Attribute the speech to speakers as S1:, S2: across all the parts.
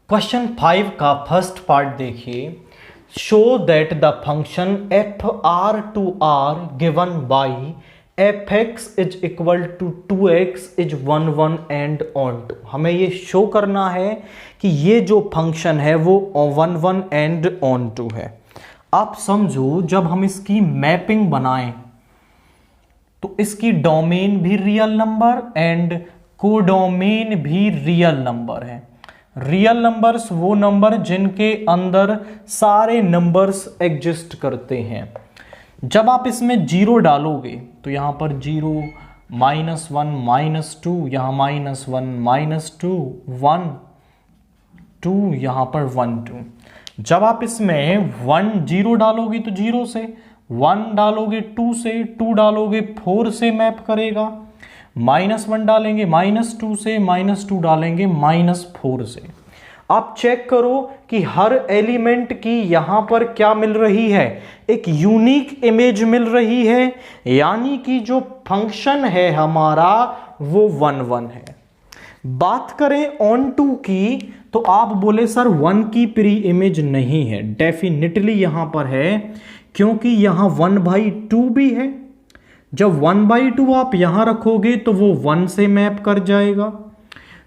S1: Question 5 का first part देखिए। Show that the function F R to R given by F x is equal to 2x is 1 1 and onto. हमें ये show करना है कि ये जो फंक्शन है वो 1 1 एंड ऑन टू है। आप समझो, जब हम इसकी मैपिंग बनाएं तो इसकी डोमेन भी रियल नंबर एंड कोडोमेन भी रियल नंबर है। रियल नंबर्स वो नंबर जिनके अंदर सारे नंबर्स एग्जिस्ट करते हैं। जब आप इसमें जीरो डालोगे तो यहां पर 0 -1 -2, यहां -1 -2 1 2, यहां पर 1 2। जब आप इसमें 1 0 डालोगे तो 0 से, 1 डालोगे 2 से, 2 डालोगे 4 से मैप करेगा, -1 डालेंगे -2 से, -2 डालेंगे -4 से। आप चेक करो कि हर एलिमेंट की यहां पर क्या मिल रही है, एक यूनिक इमेज मिल रही है, यानी कि जो फंक्शन है हमारा वो 1 1 है। बात करें ऑन टू की तो आप बोले सर 1 की प्री इमेज नहीं है। डेफिनेटली यहां पर है, क्योंकि यहां 1/2 भी है। जब 1/2 आप यहां रखोगे तो वो 1 से मैप कर जाएगा।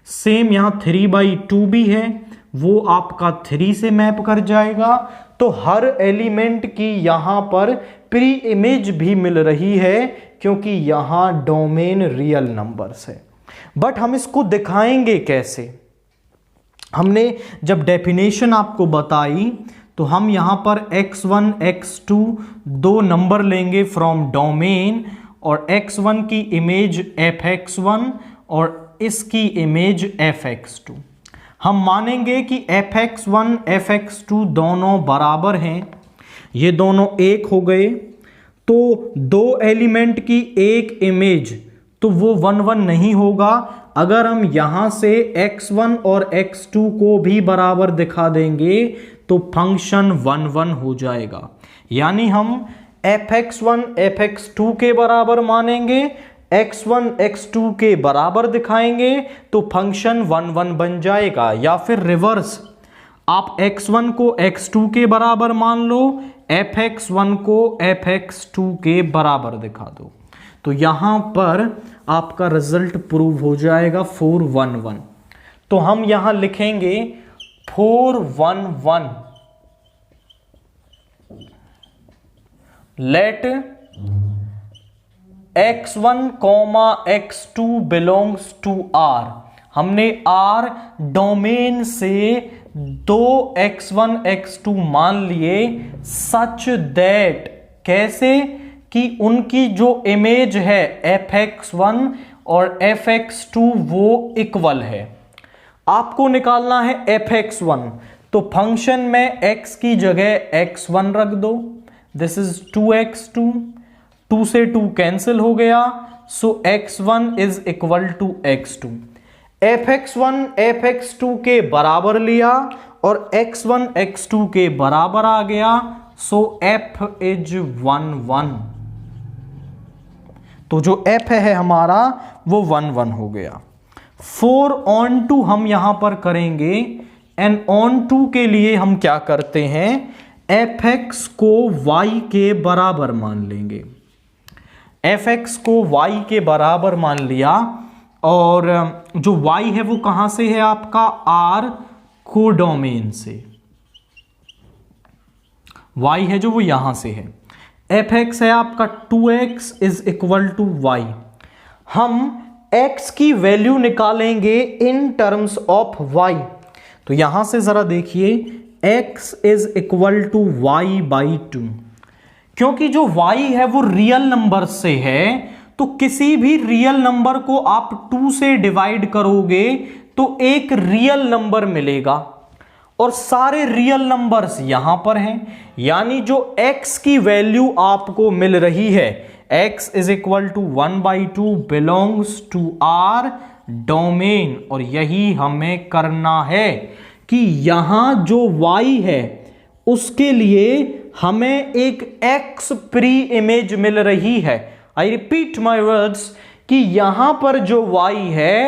S1: सेम यहां 3/2 भी है, वो आपका 3 से मैप कर जाएगा। तो हर एलिमेंट की यहां पर प्री इमेज भी मिल रही है, क्योंकि यहां डोमेन रियल नंबर्स है। बट हम इसको दिखाएंगे कैसे? हमने जब डेफिनेशन आपको बताई तो हम यहां पर x1 x2 दो नंबर लेंगे फ्रॉम डोमेन, और x1 की इमेज fx1 और इसकी इमेज fx2। हम मानेंगे कि fx1 fx2 दोनों बराबर हैं, ये दोनों एक हो गए। तो दो एलिमेंट की एक इमेज तो वो 1 1 नहीं होगा। अगर हम यहां से x1 और x2 को भी बराबर दिखा देंगे तो फंक्शन 1 1 हो जाएगा। यानी हम fx1 fx2 के बराबर मानेंगे, x1 x2 के बराबर दिखाएंगे तो फंक्शन 1 1 बन जाएगा। या फिर रिवर्स, आप x1 को x2 के बराबर मान लो, fx1 को fx2 के बराबर दिखा दो, तो यहां पर आपका रिजल्ट प्रूव हो जाएगा 4 1 1। तो हम यहां लिखेंगे 4 1 1 let x1, x2 belongs to R। हमने R डोमेन से दो x1 x2 मान लिए, सच दैट, कैसे कि उनकी जो इमेज है fx1 और fx2 वो इक्वल है। आपको निकालना है fx1, तो फंक्शन में x की जगह x1 रख दो। दिस इज 2x2, 2 से 2 कैंसिल हो गया, सो x1 is equal to x2। fx1 fx2 के बराबर लिया और x1 x2 के बराबर आ गया, सो f इज 1 1। तो जो f है हमारा वो 1 1 हो गया। 4 on 2 हम यहां पर करेंगे, एंड on 2 के लिए हम क्या करते हैं, fx को y के बराबर मान लेंगे। fx को y के बराबर मान लिया, और जो y है वो कहां से है आपका, R कोडोमेन से। y है जो वो यहां से है। fx है आपका 2x is equal to y। हम x की वैल्यू निकालेंगे इन टर्म्स ऑफ y। तो यहां से जरा देखिए, x is equal to y/2। क्योंकि जो y है वो रियल नंबर से है, तो किसी भी रियल नंबर को आप 2 से डिवाइड करोगे तो एक रियल नंबर मिलेगा, और सारे रियल नंबर्स यहां पर हैं। यानी जो x की वैल्यू आपको मिल रही है, x is equal to 1/2 belongs to R domain. और यही हमें करना है कि यहां जो y है उसके लिए हमें एक x प्री इमेज मिल रही है। आई रिपीट माई वर्ड्स कि यहां पर जो y है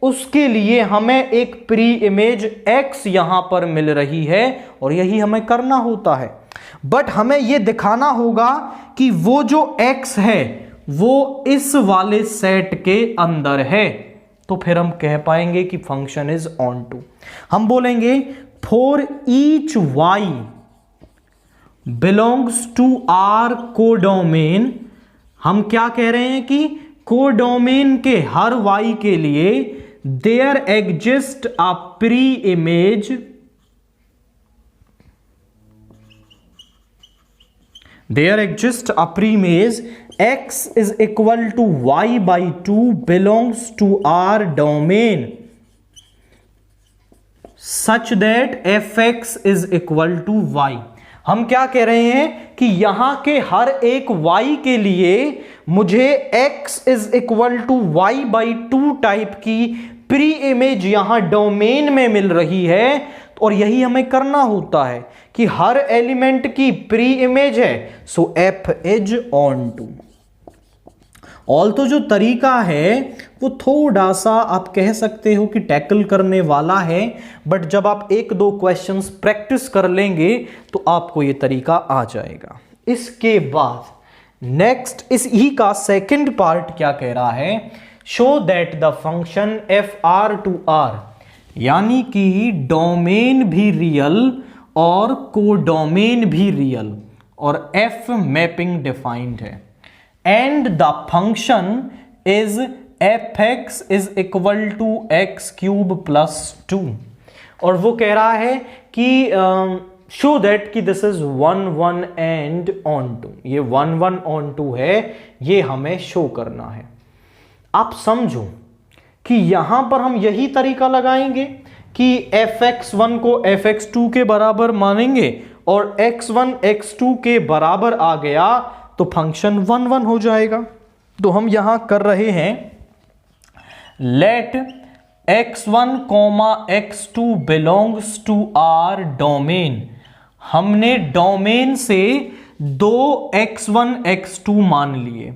S1: उसके लिए हमें एक प्री इमेज x यहां पर मिल रही है और यही हमें करना होता है। बट हमें यह दिखाना होगा कि वो जो x है वो इस वाले सेट के अंदर है, तो फिर हम कह पाएंगे कि फंक्शन इज ऑन टू। हम बोलेंगे for each y belongs to R codomain. हम क्या कह रहे हैं कि कोडोमेन के हर y के लिए there exist a pre image, there exists a preimage x is equal to y by 2 belongs to our domain such that fx is equal to y। हम क्या कह रहे हैं कि यहां के हर एक y के लिए मुझे x is equal to y by 2 type की प्री इमेज यहां डोमेन में मिल रही है, और यही हमें करना होता है कि हर एलिमेंट की प्री इमेज है, so f is onto. All तो जो तरीका है वो थोड़ा सा आप कह सकते हो कि टैकल करने वाला है, बट जब आप एक दो क्वेश्चंस प्रैक्टिस कर लेंगे तो आपको ये तरीका आ जाएगा। इसके बाद नेक्स्ट इस ई का सेकंड पार्ट क्या कह रहा है, show that the function F R to R, यानी कि डोमेन भी रियल और कोडोमेन भी रियल और एफ मैपिंग डिफाइंड है, and the function is F x is equal to X cube plus 2। और वो कह रहा है कि शो दैट कि this is 1 1 and onto, ये 1 1 ऑन टू है, ये हमें शो करना है। आप समझो कि यहां पर हम यही तरीका लगाएंगे कि fx1 को fx2 के बराबर मानेंगे और x1 x2 के बराबर आ गया तो फंक्शन 1 1 हो जाएगा। तो हम यहां कर रहे हैं let x1 x2 belongs to R domain. हमने डोमेन से दो x1 x2 मान लिए।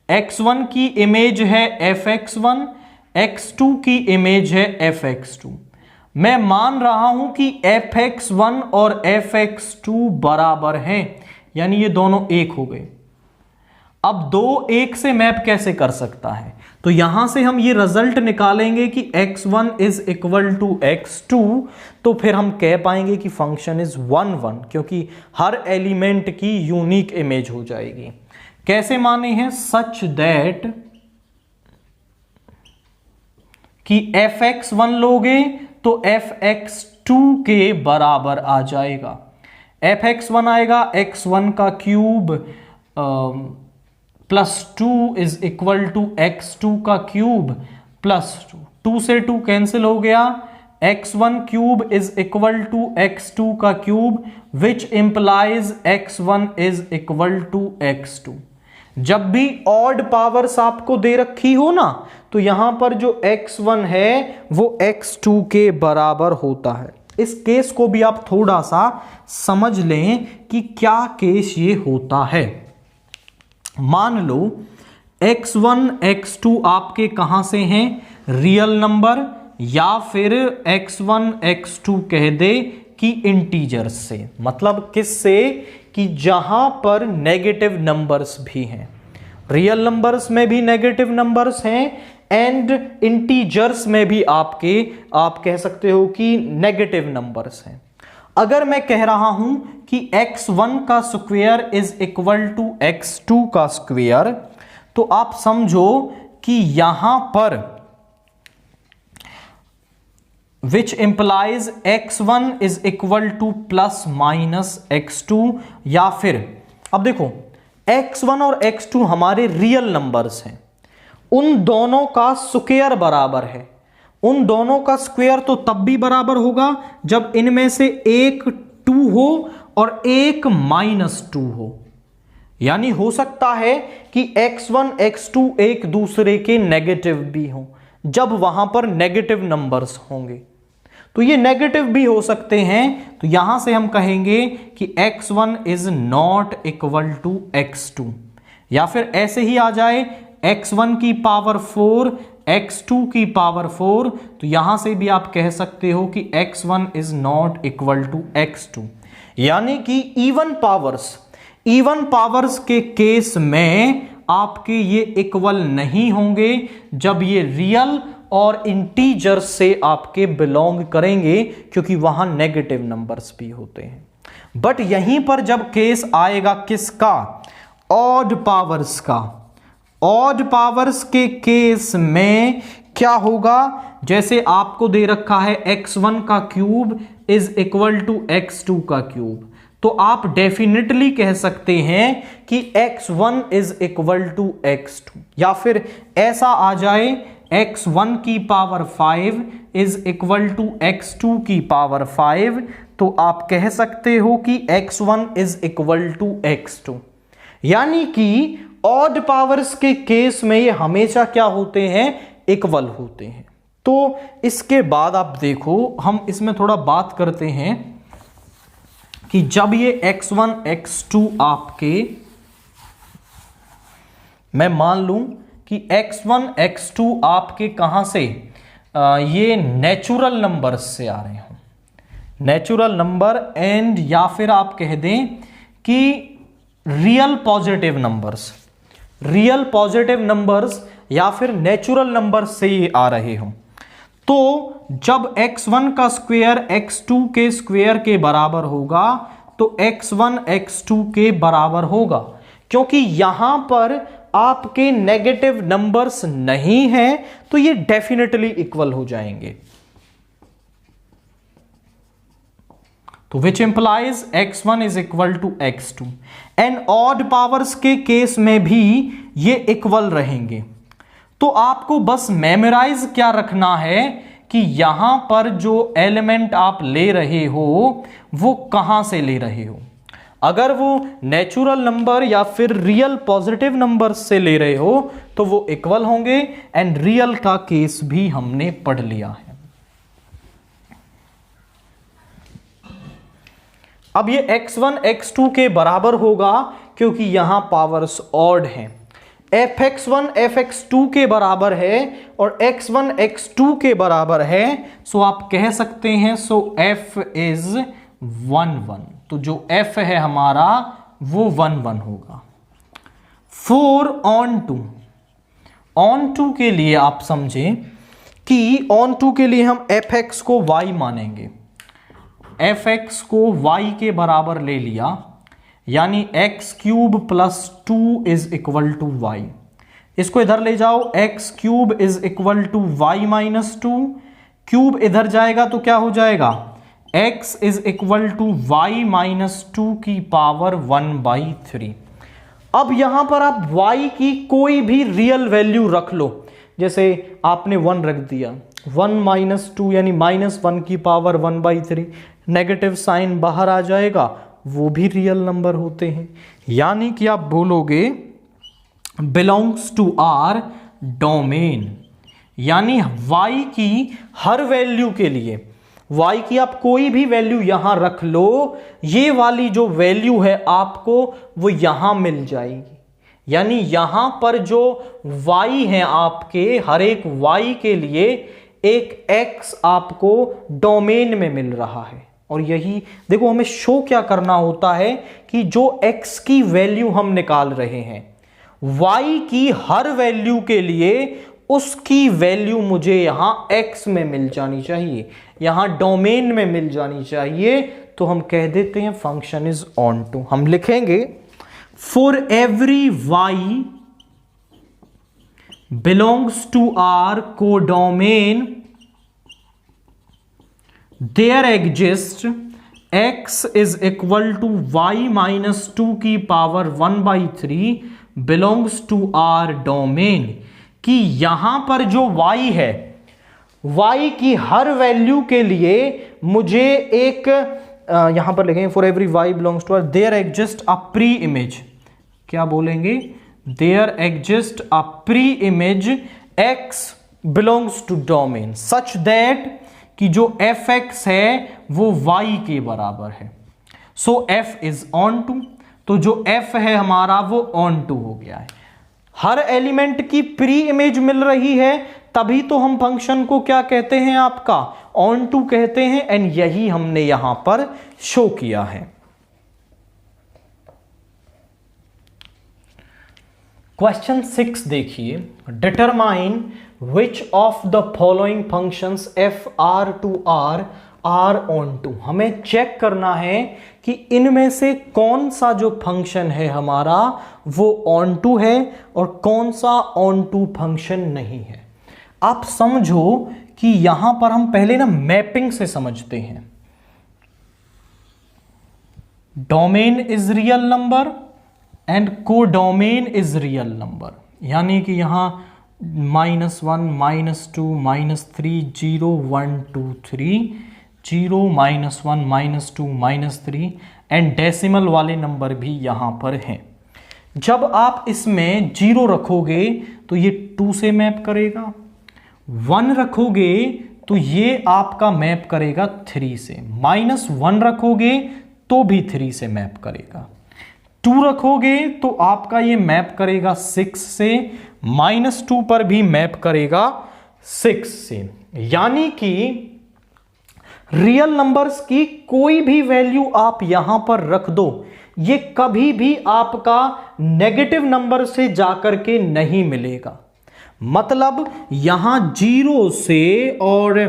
S1: x1 की इमेज है fx1, x2 की इमेज है fx2। मैं मान रहा हूं कि fx1 और fx2 बराबर हैं, यानी ये दोनों एक हो गए। अब दो एक से मैप कैसे कर सकता है, तो यहां से हम ये रिजल्ट निकालेंगे कि x1 is equal to x2, तो फिर हम कह पाएंगे कि फंक्शन इज 1 1, क्योंकि हर एलिमेंट की यूनिक इमेज हो जाएगी। कैसे माने हैं, सच दैट कि fx1 लोगे तो fx2 के बराबर आ जाएगा। fx1 आएगा x1 का cube plus 2 is equal to x2 का क्यूब प्लस 2, 2 से 2 कैंसिल हो गया, x1 cube is equal to x2 का cube which implies x1 is equal to x2। जब भी ऑड पावर्स आपको दे रखी हो ना, तो यहां पर जो x1 है वो x2 के बराबर होता है। इस केस को भी आप थोड़ा सा समझ लें कि क्या केस ये होता है। मान लो x1 x2 आपके कहां से हैं, रियल नंबर, या फिर x1 x2 कह दे कि इंटीजर्स से। मतलब किससे, कि जहां पर नेगेटिव नंबर्स भी हैं, रियल नंबर्स में भी नेगेटिव नंबर्स हैं एंड इंटीजर्स में भी आप कह सकते हो कि नेगेटिव नंबर्स हैं। अगर मैं कह रहा हूं कि x1 का square is equal to x2 का स्क्वायर, तो आप समझो कि यहां पर which implies x1 is equal to plus minus x2, या फिर अब देखो x1 और x2 हमारे रियल नंबर्स हैं, उन दोनों का स्क्वायर बराबर है। उन दोनों का स्क्वायर तो तब भी बराबर होगा जब इनमें से एक 2 हो और एक -2 हो। यानी हो सकता है कि x1 x2 एक दूसरे के नेगेटिव भी हों, जब वहां पर नेगेटिव नंबर्स होंगे तो ये नेगेटिव भी हो सकते हैं। तो यहां से हम कहेंगे कि x1 is not equal to x2, या फिर ऐसे ही आ जाए x1 की पावर 4 x2 की पावर 4, तो यहां से भी आप कह सकते हो कि x1 is not equal to x2। यानी कि इवन पावर्स के केस में आपके ये इक्वल नहीं होंगे जब ये रियल और इंटीजर से आपके बिलोंग करेंगे, क्योंकि वहां नेगेटिव नंबर्स भी होते हैं। बट यहीं पर जब केस आएगा किसका, ऑड पावर्स का, ऑड पावर्स के केस में क्या होगा, जैसे आपको दे रखा है x1 का cube is equal to x2 का क्यूब, तो आप डेफिनेटली कह सकते हैं कि x1 is equal to x2, या फिर ऐसा आ जाए x1 की power 5 is equal to x2 की पावर 5, तो आप कह सकते हो कि x1 is equal to x2। यानी कि ऑड पावर्स के केस में ये हमेशा क्या होते हैं, इक्वल होते हैं। तो इसके बाद आप देखो, हम इसमें थोड़ा बात करते हैं कि जब ये x1 x2 आपके, मैं मान लूं कि x1 x2 आपके कहां से, ये नेचुरल नंबर्स से आ रहे हो, नेचुरल नंबर, एंड या फिर आप कह दें कि रियल पॉजिटिव नंबर्स या फिर नेचुरल नंबर्स से ये आ रहे हो, तो जब x1 का स्क्वायर x2 के स्क्वायर के बराबर होगा तो x1 x2 के बराबर होगा, क्योंकि यहां पर आपके नेगेटिव नंबर्स नहीं हैं, तो ये डेफिनेटली इक्वल हो जाएंगे। तो which implies x1 is equal to x2, and odd powers के केस में भी ये इक्वल रहेंगे। तो आपको बस मेमोराइज क्या रखना है कि यहां पर जो एलिमेंट आप ले रहे हो वो कहां से ले रहे हो। अगर वो नेचुरल नंबर या फिर रियल पॉजिटिव नंबर से ले रहे हो तो वो इक्वल होंगे, एंड रियल का केस भी हमने पढ़ लिया है। अब ये x1 x2 के बराबर होगा क्योंकि यहां पावर्स ऑड हैं। fx1 fx2 के बराबर है और x1 x2 के बराबर है, सो आप कह सकते हैं सो f इज 1 1, तो जो f है हमारा वो 1 1 होगा। 4 on 2 के लिए आप समझें कि on 2 के लिए हम fx को y मानेंगे, fx को y के बराबर ले लिया, यानी x cube plus 2 is equal to y। इसको इधर ले जाओ, x cube is equal to y minus 2, cube इधर जाएगा तो क्या हो जाएगा, x is equal to y minus 2 की पावर 1/3। अब यहां पर आप y की कोई भी रियल वैल्यू रख लो, जैसे आपने 1 रख दिया, 1 माइनस 2 यानी -1 की पावर 1/3, नेगेटिव साइन बाहर आ जाएगा, वो भी रियल नंबर होते हैं। यानी कि आप बोलोगे बिलोंग्स टू आर डोमेन, यानी y की हर वैल्यू के लिए, y की आप कोई भी वैल्यू यहां रख लो, ये वाली जो वैल्यू है आपको वो यहां मिल जाएगी। यानी यहां पर जो y है आपके, हर एक y के लिए एक x आपको डोमेन में मिल रहा है। और यही देखो, हमें शो क्या करना होता है कि जो x की वैल्यू हम निकाल रहे हैं, y की हर वैल्यू के लिए उसकी वैल्यू मुझे यहां x में मिल जानी चाहिए, यहां डोमेन में मिल जानी चाहिए। तो हम कह देते हैं फंक्शन इज ऑन टू। हम लिखेंगे for every y belongs to R codomain there exists x is equal to y minus 2 की power 1/3 belongs to R domain, कि यहां पर जो y है, y की हर वैल्यू के लिए मुझे एक यहां पर लिखेंगे for every y belongs to R there exists a pre image, क्या बोलेंगे, there exists a pre image x belongs to domain such that कि जो fx है वो y के बराबर है। So f is onto, तो जो f है हमारा वो ऑन टू हो गया है। हर एलिमेंट की प्री इमेज मिल रही है तभी तो हम फंक्शन को क्या कहते हैं, आपका ऑन टू कहते हैं, एंड यही हमने यहां पर शो किया है। क्वेश्चन 6 देखिए, determine which of the following functions F R to R onto. हमें चेक करना है कि इनमें से कौन सा जो फंक्शन है हमारा वो ऑन टू है और कौन सा ऑन टू फंक्शन नहीं है। आप समझो कि यहां पर हम पहले ना मैपिंग से समझते हैं। Domain is real number and codomain is real number, यानी कि यहां -1 -2 -3 0 1 2 3 0 -1 -2 -3 एंड डेसिमल वाले नंबर भी यहां पर हैं। जब आप इसमें 0 रखोगे तो ये 2 से मैप करेगा, 1 रखोगे तो ये आपका मैप करेगा 3 से, -1 रखोगे तो भी 3 से मैप करेगा, 2 रखोगे तो आपका ये मैप करेगा 6 से, -2 पर भी मैप करेगा 6 से। यानी कि रियल नंबर्स की कोई भी वैल्यू आप यहां पर रख दो, ये कभी भी आपका नेगेटिव नंबर से जाकर के नहीं मिलेगा। मतलब यहां 0 से और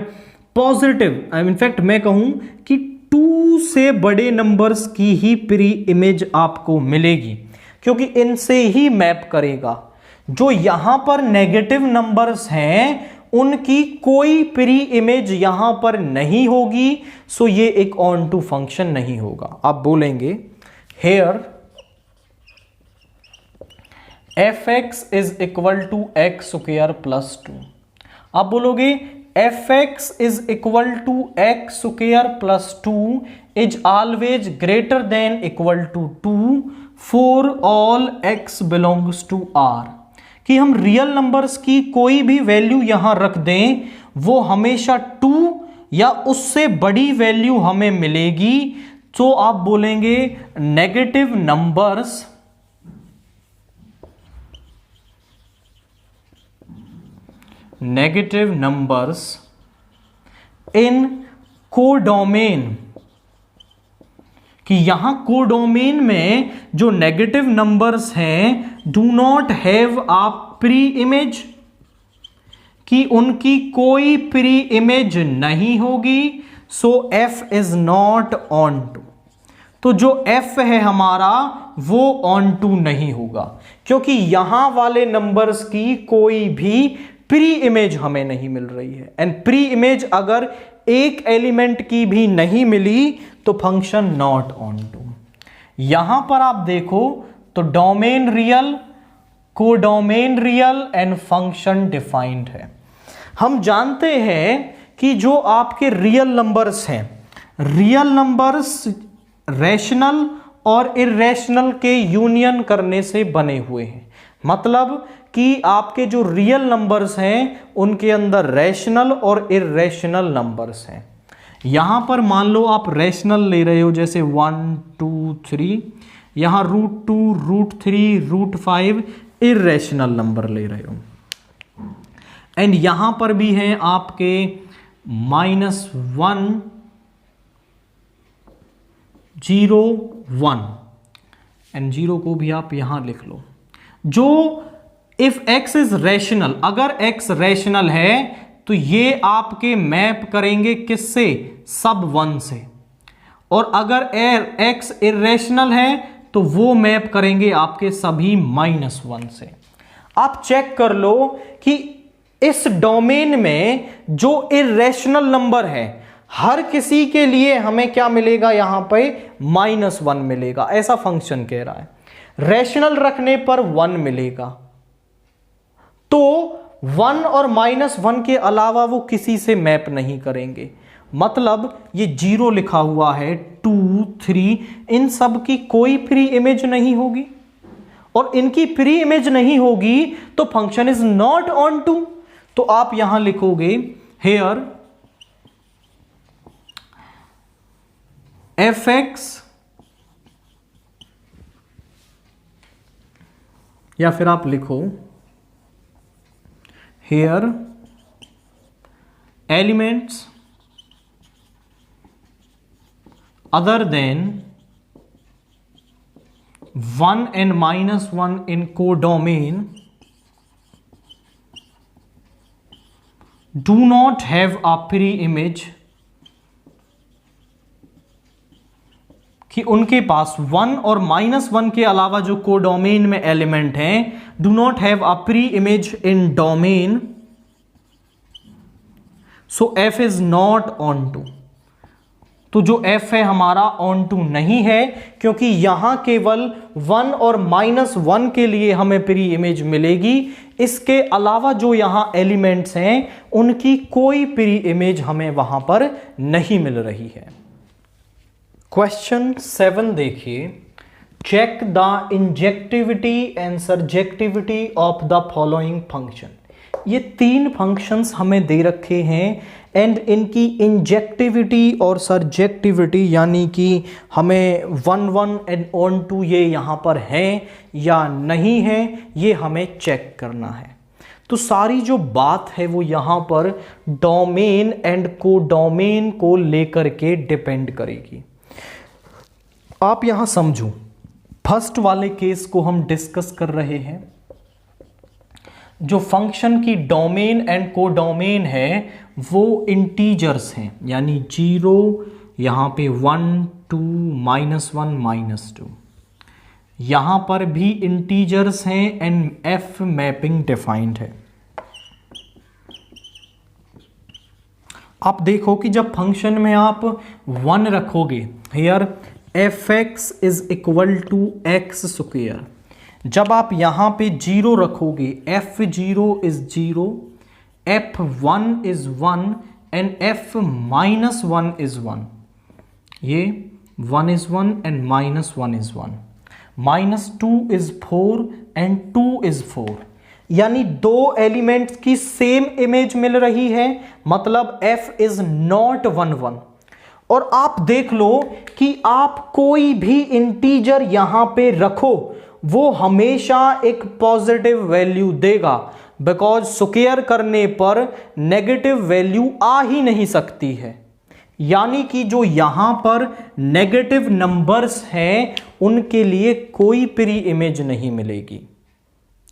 S1: पॉजिटिव, इनफैक्ट मैं कहूं कि 2 से बड़े नंबर्स की ही प्री इमेज आपको मिलेगी, क्योंकि इनसे ही मैप करेगा। जो यहां पर नेगेटिव नंबर्स हैं उनकी कोई प्री इमेज यहां पर नहीं होगी, सो ये एक ऑन टू फंक्शन नहीं होगा। आप बोलेंगे here fx is equal to x square plus 2। आप बोलोगे fx is equal to x square plus 2 is always greater than equal to 2 for all x belongs to r। कि हम रियल नंबर्स की कोई भी वैल्यू यहां रख दें वो हमेशा 2 या उससे बड़ी वैल्यू हमें मिलेगी। तो आप बोलेंगे नेगेटिव नंबर्स इन कोडोमेन, कि यहां कोडोमेन में जो नेगेटिव नंबर्स हैं do not have a pre image, कि उनकी कोई प्री इमेज नहीं होगी, so f is not onto. तो जो f है हमारा वो ऑन टू नहीं होगा, क्योंकि यहां वाले नंबर्स की कोई भी प्री इमेज हमें नहीं मिल रही है। एंड प्री इमेज अगर एक एलिमेंट की भी नहीं मिली तो फंक्शन नॉट ऑन टू। यहां पर आप देखो तो domain real, codomain real and function defined है। हम जानते हैं कि जो आपके रियल नंबर्स हैं, रियल नंबर्स रैशनल और इर्रेशनल के यूनियन करने से बने हुए हैं। मतलब कि आपके जो रियल नंबर्स हैं उनके अंदर रैशनल और इर्रेशनल नंबर्स हैं। यहां पर मान लो आप रैशनल ले रहे हो, जैसे 1 2 3, यहां √2 √3 √5 इर्रेशनल नंबर ले रहे हो। एंड यहां पर भी हैं आपके -1 0 1, एंड 0 को भी आप यहां लिख लो। जो इफ x इज रैशनल, अगर x रैशनल है तो ये आपके मैप करेंगे किससे, सब 1 से, और अगर x इर्रेशनल है तो वो मैप करेंगे आपके सभी -1 से। आप चेक कर लो कि इस डोमेन में जो इर्रेशनल नंबर है हर किसी के लिए हमें क्या मिलेगा, यहां पे -1 मिलेगा, ऐसा फंक्शन कह रहा है। रैशनल रखने पर 1 मिलेगा, तो 1 और -1 के अलावा वो किसी से मैप नहीं करेंगे। मतलब ये 0 लिखा हुआ है, 2 3, इन सब की कोई प्री इमेज नहीं होगी, और इनकी प्री इमेज नहीं होगी तो function is not onto. तो आप यहां लिखोगे हेयर fx, या फिर आप लिखो hair elements other than 1 and minus 1 in codomain do not have a pre-image, कि उनके पास 1 और माइनस 1 के अलावा जो कोडोमेन में एलिमेंट हैं do not have a pre image in domain, so F is not onto. तो जो f है हमारा ऑन टू नहीं है, क्योंकि यहां केवल 1 और माइनस 1 के लिए हमें प्री इमेज मिलेगी। इसके अलावा जो यहां एलिमेंट्स हैं उनकी कोई प्री इमेज हमें वहां पर नहीं मिल रही है। क्वेश्चन 7 देखिए, check the injectivity and surjectivity of the following function. ये 3 फंक्शंस हमें दे रखे हैं एंड इनकी इंजेक्टिविटी और सर्जेक्टिविटी यानी कि हमें 1 1 एंड ऑन टू ये यहाँ पर हैं या नहीं है, ये हमें चेक करना है। तो सारी जो बात है वो यहाँ पर डोमेन एंड कोडोमेन को लेकर के डिपेंड करेगी। आप यहाँ समझो, फर्स्ट वाले केस को हम डिस्कस कर रहे हैं। जो फंक्शन की डोमेन एंड कोडोमेन है वो इंटीजर्स हैं, यानी 0, यहाँ पे 1 2 -1 -2, यहाँ पर भी इंटीजर्स हैं एंड एफ मैपिंग डिफाइंड है। आप देखो कि जब फंक्शन में आप 1 रखोगे, here F x is equal to X square. जब आप यहां पे 0 रखोगे, f0 is 0, f1 is 1 and f-1 is 1। ये 1 is 1 and -1 is 1, -2 is 4 and 2 is 4, यानी 2 एलिमेंट्स की सेम इमेज मिल रही है, मतलब f इज नॉट 1 1। और आप देख लो कि आप कोई भी इंटीजर यहां पे रखो वो हमेशा एक पॉजिटिव वैल्यू देगा, बिकॉज स्क्वायर करने पर नेगेटिव वैल्यू आ ही नहीं सकती है। यानी कि जो यहां पर नेगेटिव नंबर्स हैं उनके लिए कोई प्री इमेज नहीं मिलेगी।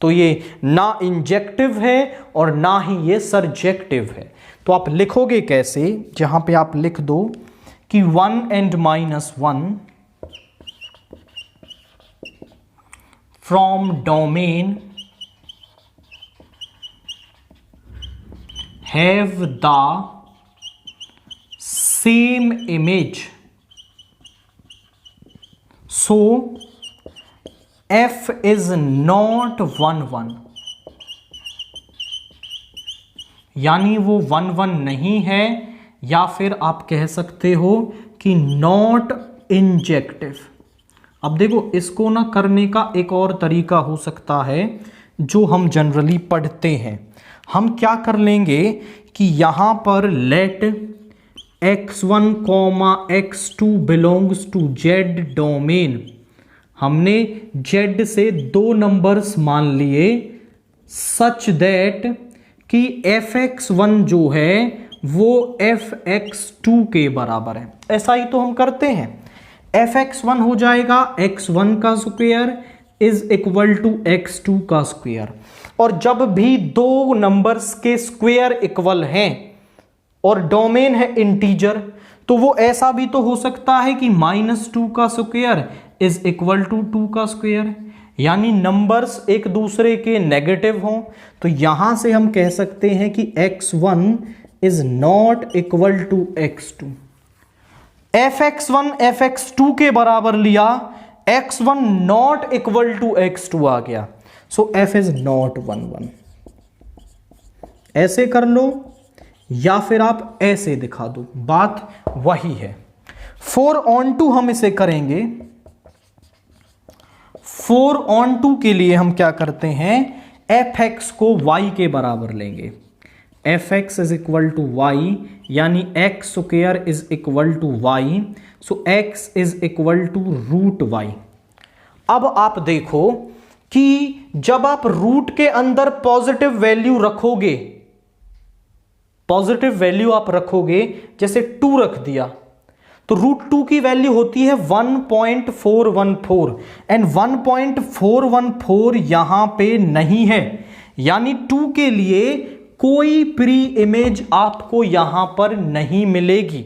S1: तो ये ना इंजेक्टिव है और ना ही ये सर्जेक्टिव है। तो आप लिखोगे कैसे? जहां पे आप लिख दो कि 1 and -1 from domain have the same image, so f is not 1 1, यानी वो 1 1 नहीं है, या फिर आप कह सकते हो कि नॉट इंजेक्टिव। अब देखो, इसको ना करने का एक और तरीका हो सकता है जो हम जनरली पढ़ते हैं। हम क्या कर लेंगे कि यहां पर let x1, x2 belongs to z domain. हमने z से 2 नंबर्स मान लिए सच दैट कि fx1 जो है वो fx2 के बराबर है। ऐसा ही तो हम करते हैं। fx1 हो जाएगा x1 का square is equal to x2 का स्क्वायर। और जब भी 2 नंबर्स के स्क्वायर इक्वल हैं और डोमेन है इंटीजर, तो वो ऐसा भी तो हो सकता है कि -2 का स्क्वायर इज इक्वल टू 2 का स्क्वायर, यानी नंबर्स एक दूसरे के नेगेटिव हों। तो यहां से हम कह सकते हैं कि x1 is not equal to x2। fx1 fx2 के बराबर लिया, x1 not equal to x2 आ गया, सो f इज नॉट 1 1। ऐसे कर लो या फिर आप ऐसे दिखा दो, बात वही है। 4 on 2 हम इसे करेंगे। 4 on 2 के लिए हम क्या करते हैं, fx को y के बराबर लेंगे। fx is equal to y, यानी x square is equal to y, so x is equal to √y। अब आप देखो कि जब आप रूट के अंदर पॉजिटिव वैल्यू रखोगे पॉजिटिव वैल्यू आप रखोगे, जैसे 2 रख दिया तो √2 की वैल्यू होती है 1.414 एंड 1.414 यहां पे नहीं है, यानी 2 के लिए कोई प्री इमेज आपको यहां पर नहीं मिलेगी।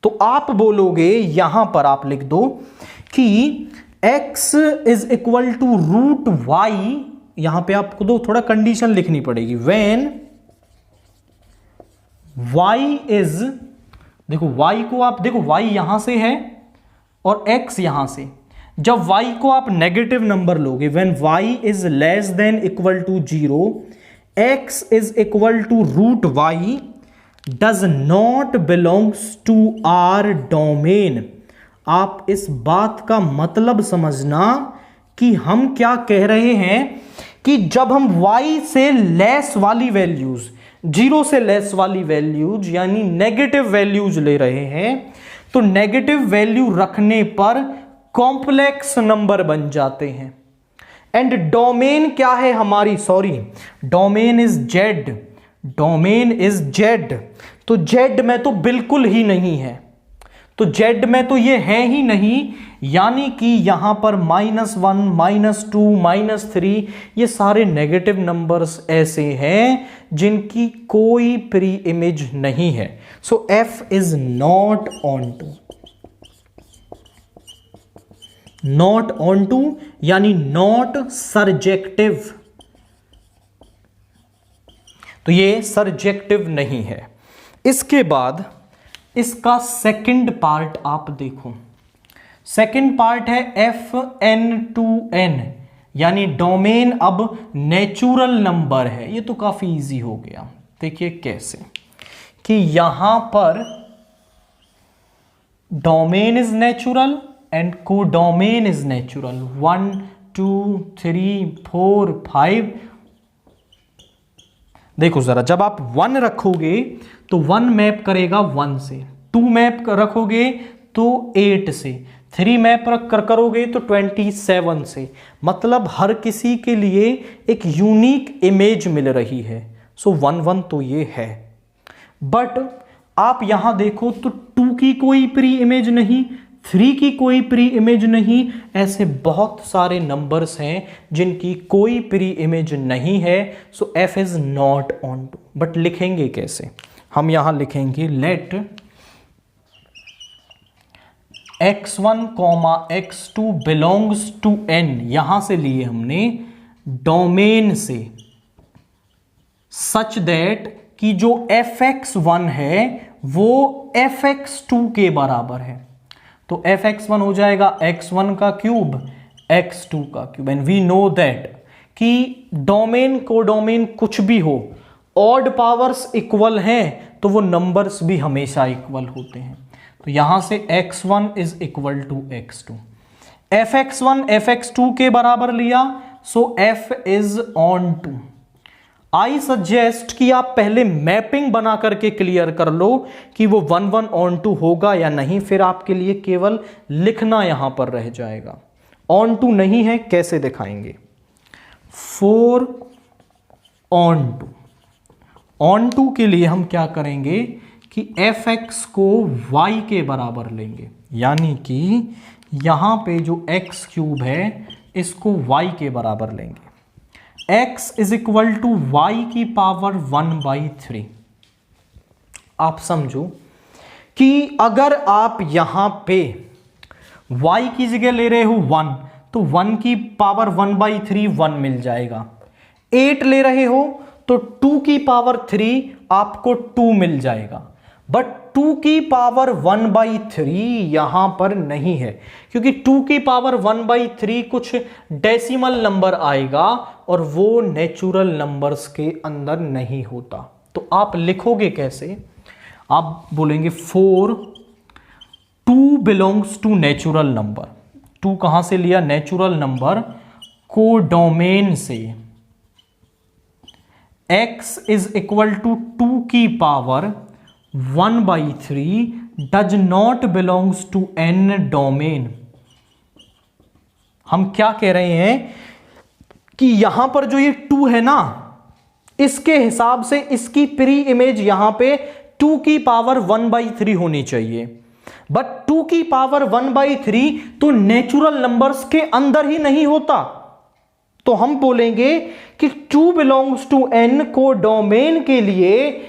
S1: तो आप बोलोगे, यहां पर आप लिख दो कि x is equal to √y, यहां पे आपको दो थोड़ा कंडीशन लिखनी पड़ेगी, व्हेन y इज, देखो y को आप देखो y यहां से है और x यहां से, जब y को आप नेगेटिव नंबर लोगे, when y is less than equal to 0, x is equal to √y does not belongs to R domain. आप इस बात का मतलब समझना कि हम क्या कह रहे हैं कि जब हम y से लेस वाली वैल्यूज, 0 से लेस वाली वैल्यूज यानी नेगेटिव वैल्यूज ले रहे हैं, तो नेगेटिव वैल्यू रखने पर कॉम्प्लेक्स नंबर बन जाते हैं। एंड डोमेन क्या है हमारी, sorry domain is z, domain is z, तो z में तो बिल्कुल ही नहीं है, तो z में तो ये है ही नहीं, यानी कि यहां पर -1, -2, -3 ये सारे नेगेटिव नंबर्स ऐसे हैं जिनकी कोई प्री इमेज नहीं है। So f is not onto, not onto यानी नॉट सरजेक्टिव, तो ये सरजेक्टिव नहीं है। इसके बाद इसका सेकंड पार्ट आप देखो, सेकंड पार्ट है FN2N, यानी डोमेन अब नेचुरल नंबर है। ये तो काफी इजी हो गया, देखिए कैसे कि यहां पर domain is natural and codomain is natural, 1 2 3 4 5। देखो जरा, जब आप 1 रखोगे तो 1 मैप करेगा 1 से, 2 मैप रखोगे तो 8 से, 3 मैप करोगे तो 27 से, मतलब हर किसी के लिए एक यूनिक इमेज मिल रही है। सो 1 1 तो ये है, बट आप यहां देखो तो 2 की कोई प्री इमेज नहीं, 3 की कोई प्री इमेज नहीं, ऐसे बहुत सारे नंबर्स हैं जिनकी कोई प्री इमेज नहीं है। So f is not onto. But लिखेंगे कैसे, हम यहां लिखेंगे late x1, x2 belongs to n, यहां से लिए हमने डोमेन से, सच दैट कि जो fx1 है वो fx2 के बराबर है। तो fx1 हो जाएगा x1 का क्यूब x2 का cube, and we know that कि डोमेन कोडोमेन कुछ भी हो, ऑड पावर्स इक्वल हैं तो वो नंबर्स भी हमेशा इक्वल होते हैं। तो यहां से x1 is equal to x2, fx1 fx2 के बराबर लिया, so f is onto. I suggest कि आप पहले मैपिंग बना करके क्लियर कर लो कि वो 1 1 ऑन टू होगा या नहीं, फिर आपके लिए केवल लिखना यहां पर रह जाएगा। ऑन टू नहीं है, कैसे दिखाएंगे, 4 ऑन टू। ऑन टू के लिए हम क्या करेंगे कि fx को y के बराबर लेंगे, यानी कि यहां पे जो x क्यूब है इसको y के बराबर लेंगे। x is equal to y की पावर 1/3। आप समझो कि अगर आप यहां पे y की जगह ले रहे हो 1, तो 1 की पावर 1/3 1 मिल जाएगा। 8 ले रहे हो तो 2 की पावर 3 आपको 2 मिल जाएगा, बट 2 की पावर 1/3 यहां पर नहीं है, क्योंकि 2 की पावर 1/3 कुछ डेसिमल नंबर आएगा और वो नेचुरल नंबर्स के अंदर नहीं होता। तो आप लिखोगे कैसे, आप बोलेंगे 4 2 बिलोंग्स टू नेचुरल नंबर। 2 कहां से लिया, नेचुरल नंबर कोडोमेन से। x इज इक्वल टू 2 की power 1/3 does not belongs to n domain. हम क्या कह रहे हैं कि यहां पर जो ये 2 है ना, इसके हिसाब से इसकी प्री इमेज यहां पे 2 की पावर 1/3 होनी चाहिए, बट 2 की पावर 1/3 तो नेचुरल नंबर्स के अंदर ही नहीं होता। तो हम बोलेंगे कि 2 बिलोंग्स टू n को डोमेन के लिए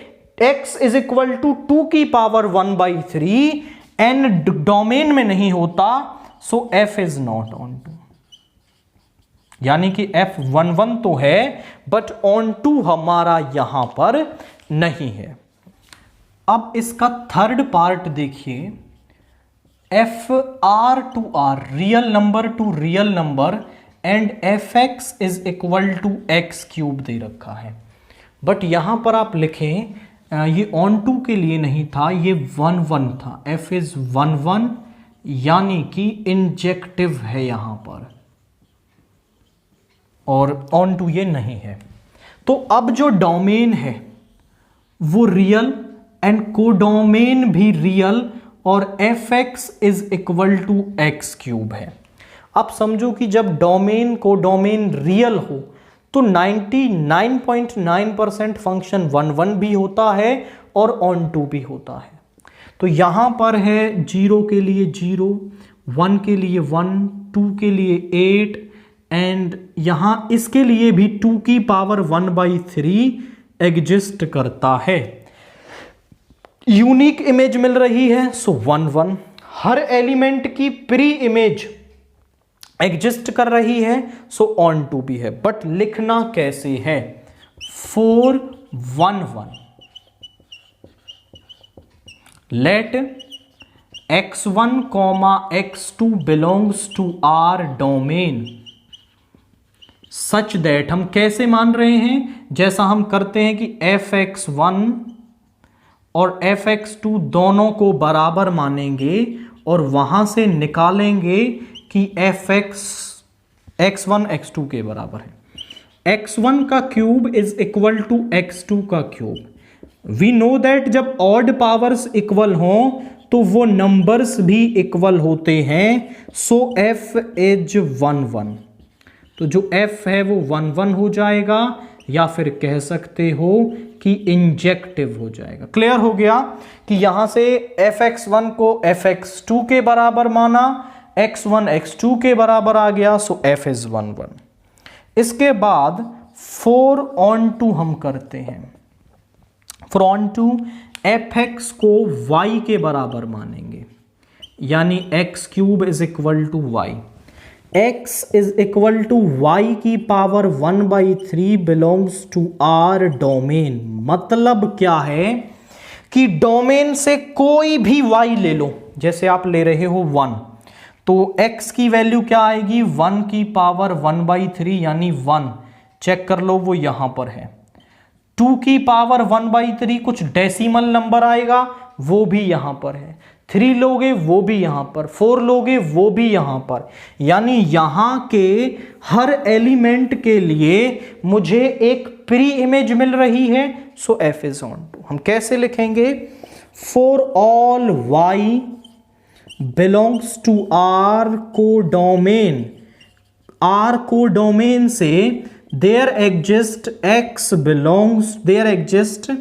S1: x इज इक्वल टू 2 की पावर 1/3, n डोमेन में नहीं होता, so f is not onto. यानी कि f11 तो है बट ऑन टू हमारा यहां पर नहीं है। अब इसका थर्ड पार्ट देखिए, FR to R real number to real number and fx is equal to x cube दे रखा है, बट यहां पर आप लिखें ये ऑन टू के लिए नहीं था, ये 1 था, f इज 1 यानी कि इंजेक्टिव है यहां पर, और ऑन टू ये नहीं है। तो अब जो डोमेन है वो रियल एंड कोडोमेन भी रियल और fx is equal to x cube है। अब समझो कि जब डोमेन कोडोमेन रियल हो तो 99.9% फंक्शन 1 भी होता है और ऑन टू भी होता है। तो यहां पर है 0 के लिए 0, 1 के लिए 1, 2 के लिए 8 एंड यहां इसके लिए भी 2 की पावर 1/3 एग्जिस्ट करता है। यूनिक इमेज मिल रही है, सो 1 हर एलिमेंट की प्री इमेज एग्जिस्ट कर रही है, सो ऑन टू भी है। बट लिखना कैसे है? 4 1 1 let x1, x2 belongs to R domain such that, हम कैसे मान रहे हैं? जैसा हम करते हैं कि fx1 और fx2 दोनों को बराबर मानेंगे और वहां से निकालेंगे कि x1 x2 के बराबर है। x1 का cube is equal to x2 का क्यूब। वी नो दैट जब ऑड पावर्स इक्वल हों तो वो नंबर्स भी इक्वल होते हैं, सो f इज 1 1। तो जो f है वो 1 1 हो जाएगा, या फिर कह सकते हो कि इंजेक्टिव हो जाएगा। क्लियर हो गया कि यहां से fx1 को fx2 के बराबर माना, x1 x2 के बराबर आ गया, सो f इज 1 1। इसके बाद 4 on 2 हम करते हैं। 4 on 2 fx को y के बराबर मानेंगे, यानी x cube is equal to y। x is equal to y की power 1/3 belongs to R domain. मतलब क्या है कि डोमेन से कोई भी y ले लो, जैसे आप ले रहे हो 1, तो x की वैल्यू क्या आएगी? 1 की पावर 1/3 यानी 1। चेक कर लो, वो यहां पर है। 2 की पावर 1/3 कुछ डेसिमल नंबर आएगा, वो भी यहां पर है। 3 लोगे वो भी यहां पर, 4 लोगे वो भी यहां पर, यानी यहां के हर एलिमेंट के लिए मुझे एक प्री इमेज मिल रही है, so f is onto. हम कैसे लिखेंगे? For all y belongs to R codomain, R codomain से there exist x belongs, there exist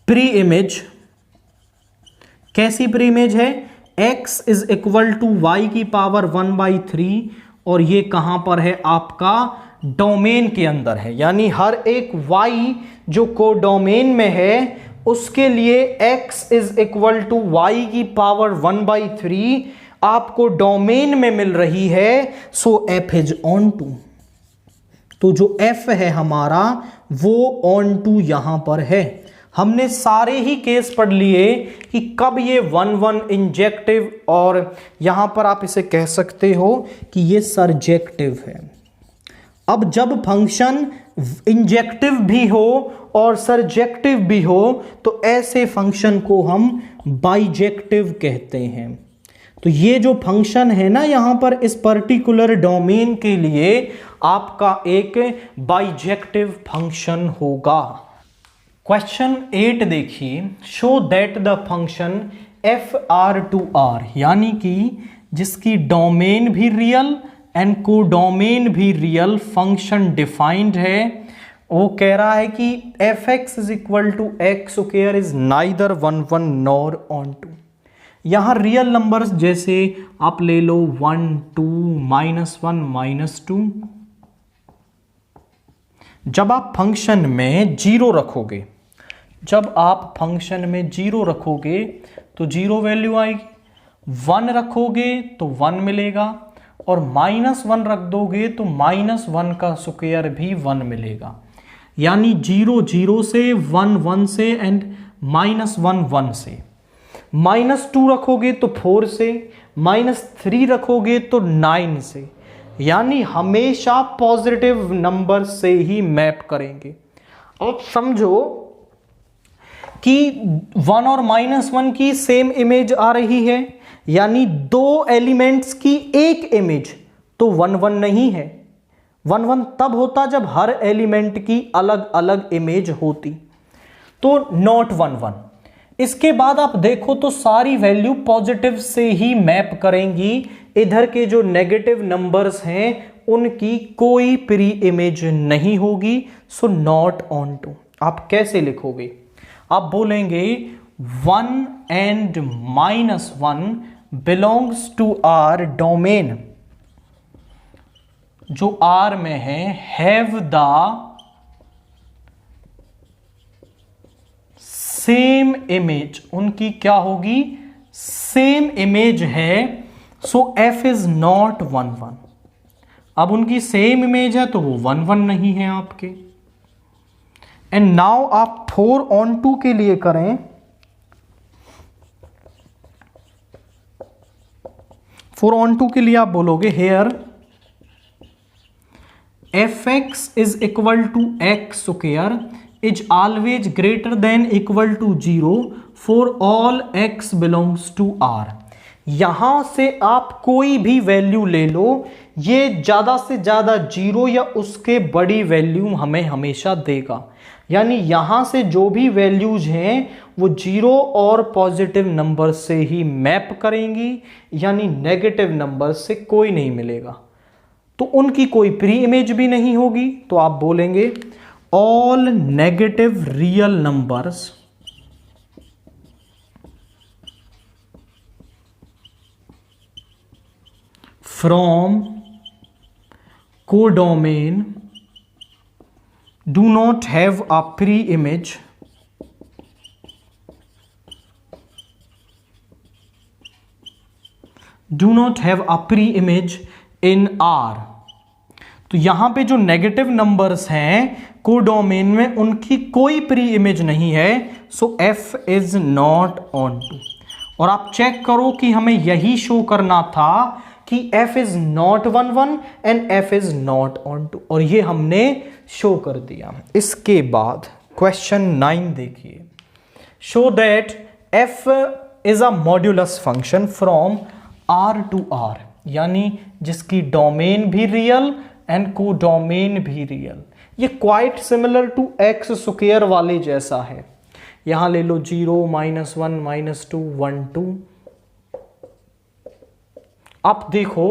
S1: pre image. कैसी प्री इमेज है? x is equal to y की पावर 1/3 और ये कहां पर है? आपका डोमेन के अंदर है, यानी हर एक y जो कोडोमेन में है उसके लिए x is equal to y की पावर 1/3 आपको डोमेन में मिल रही है, so f is onto. तो जो f है हमारा वो ऑन टू यहां पर है। हमने सारे ही केस पढ़ लिए कि कब ये 1 1 इंजेक्टिव, और यहां पर आप इसे कह सकते हो कि ये सरजेक्टिव है। अब जब फंक्शन इंजेक्टिव भी हो और सरजेक्टिव भी हो तो ऐसे फंक्शन को हम बाइजेक्टिव कहते हैं। तो ये जो फंक्शन है ना यहां पर इस पर्टिकुलर डोमेन के लिए आपका एक बाइजेक्टिव फंक्शन होगा। क्वेश्चन 8 देखिए, show that the function FR to R, यानी कि जिसकी डोमेन भी रियल एंड कोडोमेन भी रियल फंक्शन डिफाइंड है। वो कह रहा है कि f x is equal to x square is neither 1 1 nor onto. यहां रियल नंबर्स जैसे आप ले लो 1 2 -1 -2। जब आप फंक्शन में जीरो रखोगे, जब आप फंक्शन में जीरो रखोगे तो जीरो वैल्यू आएगी, 1 रखोगे तो 1 मिलेगा, और -1 रख दोगे तो -1 का स्क्वायर भी 1 मिलेगा। यानी 0 0 से, 1 1 से एंड -1 1 से। -2 रखोगे तो 4 से, -3 रखोगे तो 9 से। यानी हमेशा पॉजिटिव नंबर से ही मैप करेंगे। अब समझो कि 1 और -1 की सेम इमेज आ रही है, यानी दो एलिमेंट्स की एक इमेज, तो 1 1 नहीं है। 1 1 तब होता जब हर एलिमेंट की अलग अलग इमेज होती, तो नॉट 1 1। इसके बाद आप देखो तो सारी वैल्यू पॉजिटिव से ही मैप करेंगी। इधर के जो नेगेटिव नंबर्स हैं उनकी कोई प्री इमेज नहीं होगी, सो नॉट ऑन टू। आप कैसे लिखोगे? आप बोलेंगे 1 and -1 belongs to R domain, जो आर में है, हैव द सेम इमेज। उनकी क्या होगी? सेम इमेज है, सो एफ इज नॉट 1 1। अब उनकी सेम इमेज है तो वो 1 1 नहीं है आपके। एंड नाउ आप 4 on 2 के लिए करें। 4 on 2 के लिए आप बोलोगे here f x is equal to x square is always greater than equal to 0 for all x belongs to R. यहां से आप कोई भी वैल्यू ले लो, ये ज्यादा से ज्यादा 0 या उसके बड़ी वैल्यू हमें हमेशा देगा। यानी यहां से जो भी वैल्यूज हैं वो 0 और पॉजिटिव नंबर से ही मैप करेंगी, यानी नेगेटिव नंबर से कोई नहीं मिलेगा, तो उनकी कोई प्री इमेज भी नहीं होगी। तो आप बोलेंगे all negative real numbers from codomain do not have a pre-image in R। तो यहां पे जो नेगेटिव नंबर्स हैं कोडोमेन में, उनकी कोई प्री इमेज नहीं है, so F is not onto. और आप चेक करो कि हमें यही शो करना था कि F is not 1 1 and F is not onto, और ये हमने शो कर दिया। इसके बाद क्वेश्चन 9 देखिए। Show that F is a modulus function from R to R, यानी जिसकी डोमेन भी रियल एंड को डोमेन भी रियल। ये quite similar to x square वाले जैसा है। यहां ले लो 0 -1 -2 1 2। आप देखो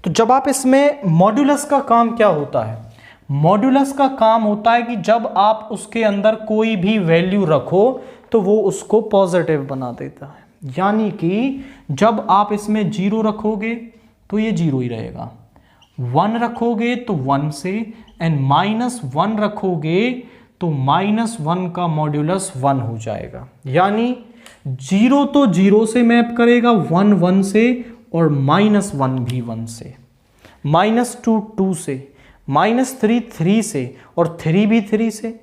S1: तो जब आप इसमें मॉड्यूलस का काम क्या होता है? मॉड्यूलस का काम होता है कि जब आप उसके अंदर कोई भी वैल्यू रखो तो वो उसको पॉजिटिव बना देता है। यानी कि जब आप इसमें 0 रखोगे तो ये 0 ही रहेगा, 1 रखोगे तो 1 से, एंड -1 रखोगे तो -1 का मॉड्यूलस 1 हो जाएगा। यानी 0 तो 0 से मैप करेगा, 1 1 से, और -1 भी 1 से, -2 2 से, -3 3 से, और 3 भी 3 से।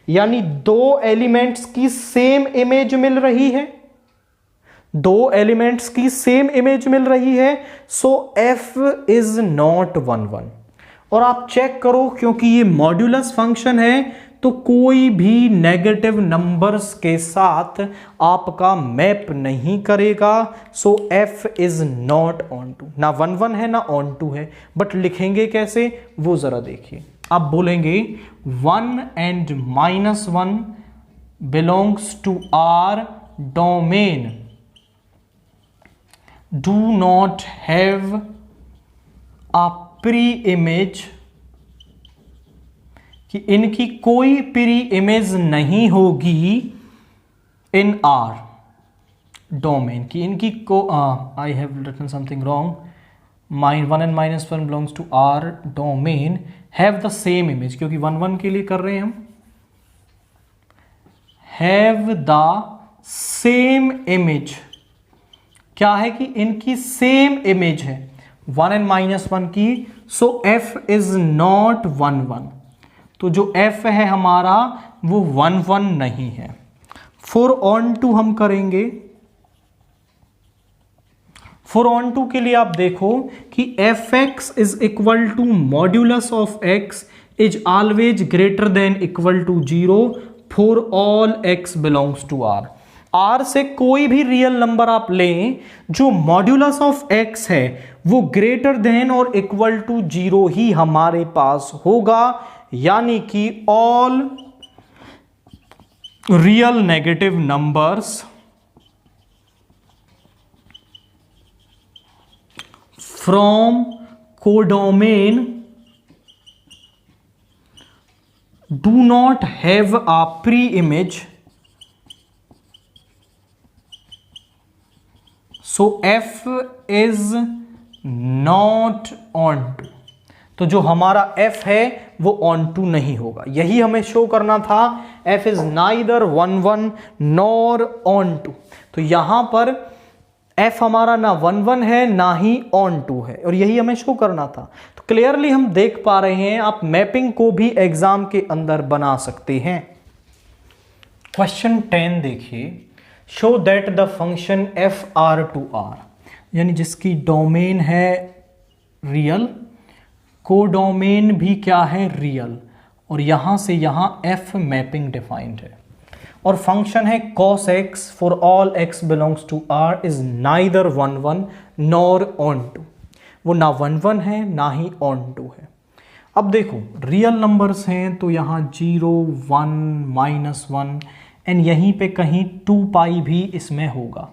S1: यानी दो एलिमेंट्स की सेम इमेज मिल रही है, दो एलिमेंट्स की सेम इमेज मिल रही है, सो F इज नॉट 1 1। और आप चेक करो, क्योंकि ये मॉड्यूलस फंक्शन है तो कोई भी नेगेटिव नंबर्स के साथ आपका मैप नहीं करेगा, so F is not onto. ना 1 1 है ना ऑन टू है, बट लिखेंगे कैसे वो जरा देखिए। आप बोलेंगे 1 and -1 belongs to R domain do not have a pre image, कि इनकी कोई प्री इमेज नहीं होगी इन आर डोमेन, कि इनकी को I have written something wrong, -1 and -1 belongs to R domain have the same image, क्योंकि 1 1 के लिए कर रहे हैं हम, हैव द सेम इमेज, क्या है कि इनकी सेम इमेज है 1 and -1 की, सो f इज नॉट 1 1, तो जो f है हमारा वो 1 1 नहीं है। फॉर ऑन टू हम करेंगे, फॉर ऑन टू के लिए आप देखो कि fx is equal to modulus of x is always greater than equal to 0 for all x belongs to r। r से कोई भी रियल नंबर आप लें, जो मॉड्यूलस ऑफ x है वो ग्रेटर देन और इक्वल टू 0 ही हमारे पास होगा, यानी कि all real negative numbers from codomain do not have a pre image, so f is not onto, तो जो हमारा f है वो ऑन टू नहीं होगा, यही हमें शो करना था, f is neither 1 1 nor onto, तो यहां पर f हमारा ना 1 1 है ना ही ऑन टू है, और यही हमें शो करना था। तो क्लियरली हम देख पा रहे हैं, आप मैपिंग को भी एग्जाम के अंदर बना सकते हैं। क्वेश्चन 10 देखिए, show that the function fr to r, यानी जिसकी डोमेन है रियल, कोडोमेन भी क्या है रियल, और यहां से यहां f मैपिंग डिफाइंड है, और फंक्शन है cos x for all x belongs to r is neither 1 1 nor onto, वो ना 1 1 है ना ही ऑन टू है। अब देखो रियल नंबर्स हैं तो यहाँ 0 1 -1 एंड यहीं पे कहीं 2 पाई भी इसमें होगा,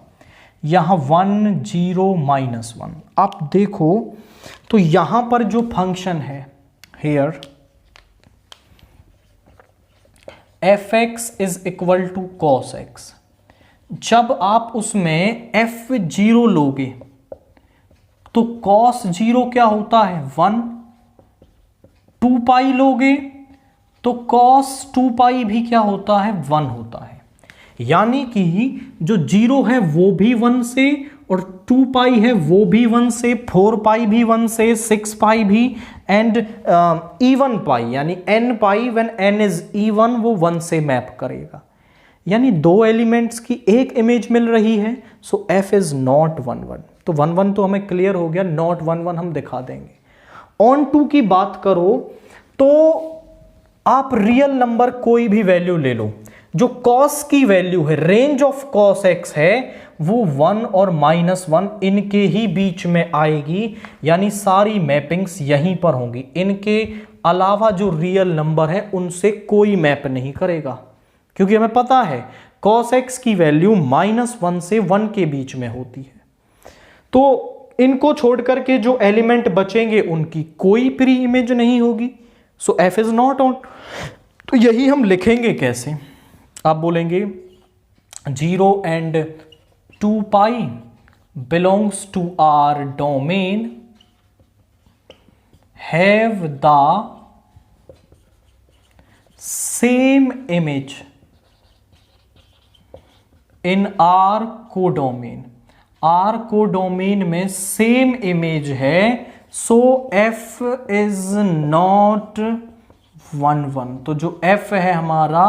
S1: यहाँ 1 0 -1। आप देखो तो यहाँ पर जो फंक्शन है here fx is equal to cos x, जब आप उसमें f0 लोगे तो cos 0 क्या होता है 1, 2 पाई लोगे तो cos 2 पाई भी क्या होता है 1 होता है, यानी कि जो 0 है वो भी 1 से और 2 पाई है वो भी 1 से, 4 पाई भी 1 से, 6 पाई भी एंड इवन पाई यानी n pi when n is even वो 1 से मैप करेगा, यानी दो एलिमेंट्स की एक इमेज मिल रही है, सो f इज नॉट 1 1, तो 1 1 तो हमें क्लियर हो गया, नॉट 1 1 हम दिखा देंगे। ऑन टू की बात करो तो आप रियल नंबर कोई भी वैल्यू ले लो, जो cos की वैल्यू है रेंज ऑफ cos x है वो 1 और -1 इनके ही बीच में आएगी, यानी सारी मैपिंग्स यहीं पर होंगी, इनके अलावा जो रियल नंबर है उनसे कोई मैप नहीं करेगा, क्योंकि हमें पता है cos x की वैल्यू -1 से 1 के बीच में होती है। तो इनको छोड़ करके जो एलिमेंट बचेंगे उनकी कोई प्री इमेज नहीं होगी, so f is not on. तो यही हम लिखेंगे कैसे, आप बोलेंगे 0 and 2 pi belongs to R domain have the same image in R codomain, R codomain में सेम इमेज है, सो f इज नॉट 1 1, तो जो f है हमारा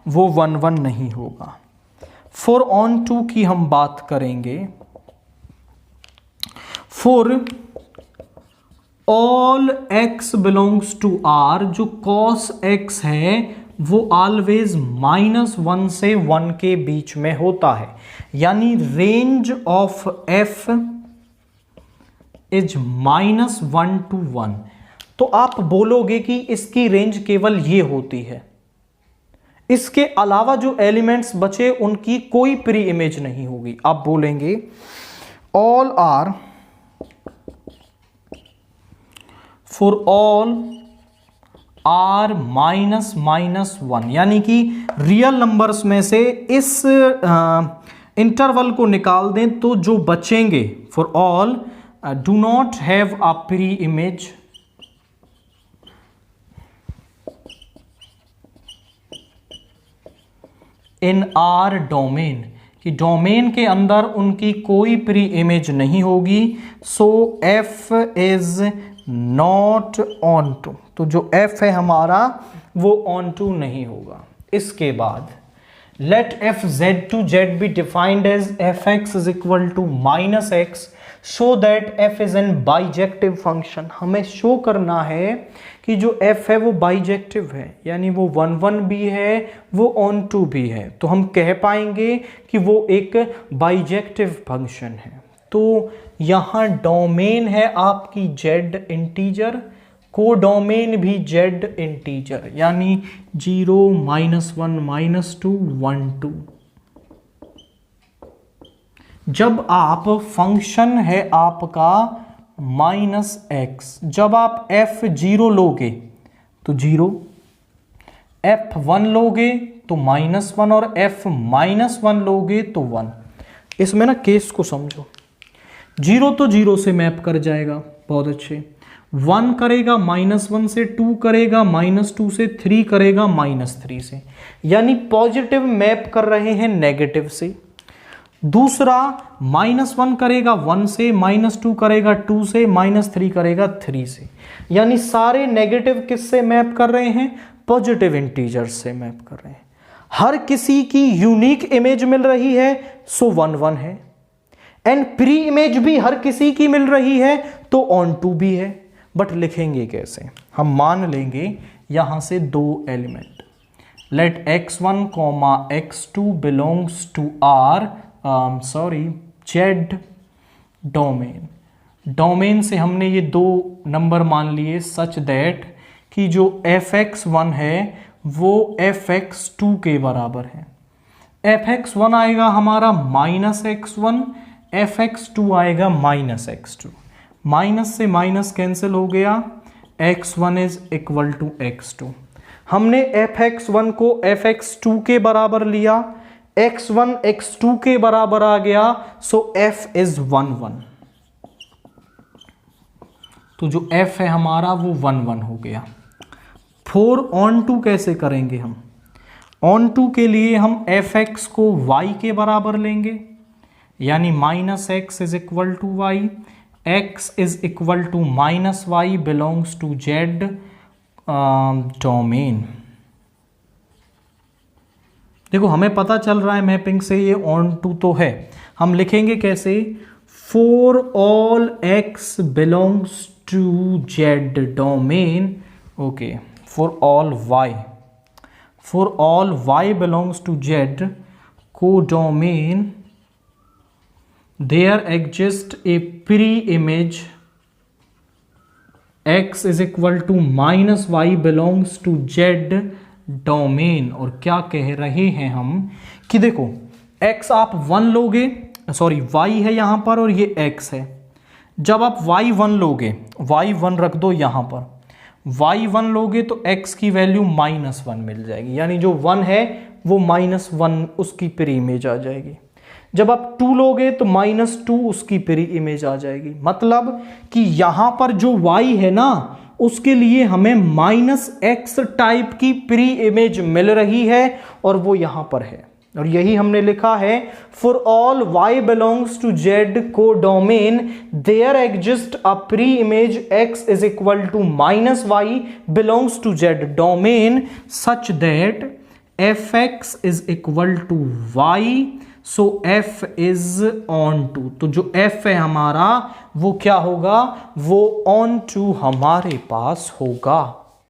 S1: वो 1 1 नहीं होगा। फॉर ऑन टू की हम बात करेंगे, for all x belongs to r, जो cos x है वो ऑलवेज -1 से 1 के बीच में होता है, यानी range of f is -1 to 1। तो आप बोलोगे कि इसकी रेंज केवल ये होती है, इसके अलावा जो एलिमेंट्स बचे उनकी कोई प्री इमेज नहीं होगी। आप बोलेंगे all R for all r minus minus 1, यानी कि रियल नंबर्स में से इस इंटरवल को निकाल दें तो जो बचेंगे, for all do not have a pre image in R domain, कि डोमेन के अंदर उनकी कोई प्री इमेज नहीं होगी, so f is not onto, तो जो f है हमारा वो ऑन टू नहीं होगा। इसके बाद let f Z to Z be defined as f x is equal to minus x show that f is an bijective function. हमें शो करना है कि जो f है वो बाइजेक्टिव है, यानी वो 1 1 भी है, वो ऑन टू भी है, तो हम कह पाएंगे कि वो एक बाइजेक्टिव फंक्शन है। तो यहाँ डोमेन है आपकी z इंटीजर, को डोमेन भी z इंटीजर, यानी 0 -1 -2 1 2। जब आप फंक्शन है आपका -x, जब आप f0 लोगे तो 0, f1 लोगे तो -1 और f-1 लोगे तो 1। इसमें ना केस को समझो, 0 तो 0 से मैप कर जाएगा, बहुत अच्छे, 1 करेगा -1 से, 2 करेगा -2 से, 3 करेगा -3 से, यानी पॉजिटिव मैप कर रहे हैं नेगेटिव से। दूसरा -1 करेगा 1 से, -2 करेगा 2 से, -3 करेगा 3 से, यानी सारे नेगेटिव किससे मैप कर रहे हैं, पॉजिटिव इंटीजर से मैप कर रहे हैं। हर किसी की यूनिक इमेज मिल रही है, सो 1 1 है, एंड प्री इमेज भी हर किसी की मिल रही है, तो ऑन टू भी है। बट लिखेंगे कैसे, हम मान लेंगे यहां से 2 element, let x1, x2 belongs to R Z domain. Domain से हमने ये 2 नंबर मान लिए सच दैट कि जो fx1 है वो fx2 के बराबर है। fx1 आएगा हमारा -x1, fx2 आएगा -x2, माइनस से माइनस कैंसिल हो गया, x1 is equal to x2। हमने fx1 को fx2 के बराबर लिया, x1 x2 के बराबर आ गया, सो f इज 1 1, तो जो f है हमारा वो 1 1 हो गया। 4 on 2 कैसे करेंगे हम, on 2 के लिए हम fx को y के बराबर लेंगे, यानी -x is equal to y, x is equal to -y belongs to z domain. देखो हमें पता चल रहा है मैपिंग से ये ऑन टू तो है, हम लिखेंगे कैसे, for all x belongs to z domain, okay, for all y belongs to z codomain there exists a pre-image x is equal to -y belongs to z domain. और क्या कह रहे हैं हम कि देखो x आप 1 लोगे, सॉरी y है यहां पर और ये x है, जब आप y1 लोगे, y1 रख दो यहां पर, y1 लोगे तो x की वैल्यू -1 मिल जाएगी, यानी जो 1 है वो -1 उसकी प्री इमेज आ जाएगी। जब आप 2 लोगे तो -2 उसकी प्री इमेज आ जाएगी। मतलब कि यहां पर जो y है ना उसके लिए हमें -x टाइप की प्री इमेज मिल रही है और वो यहां पर है, और यही हमने लिखा है, for all y belongs to z codomain there exist a pre image x is equal to -y belongs to z domain such that fx is equal to y, so f is onto. तो जो f है हमारा वो क्या होगा, वो on to हमारे पास होगा।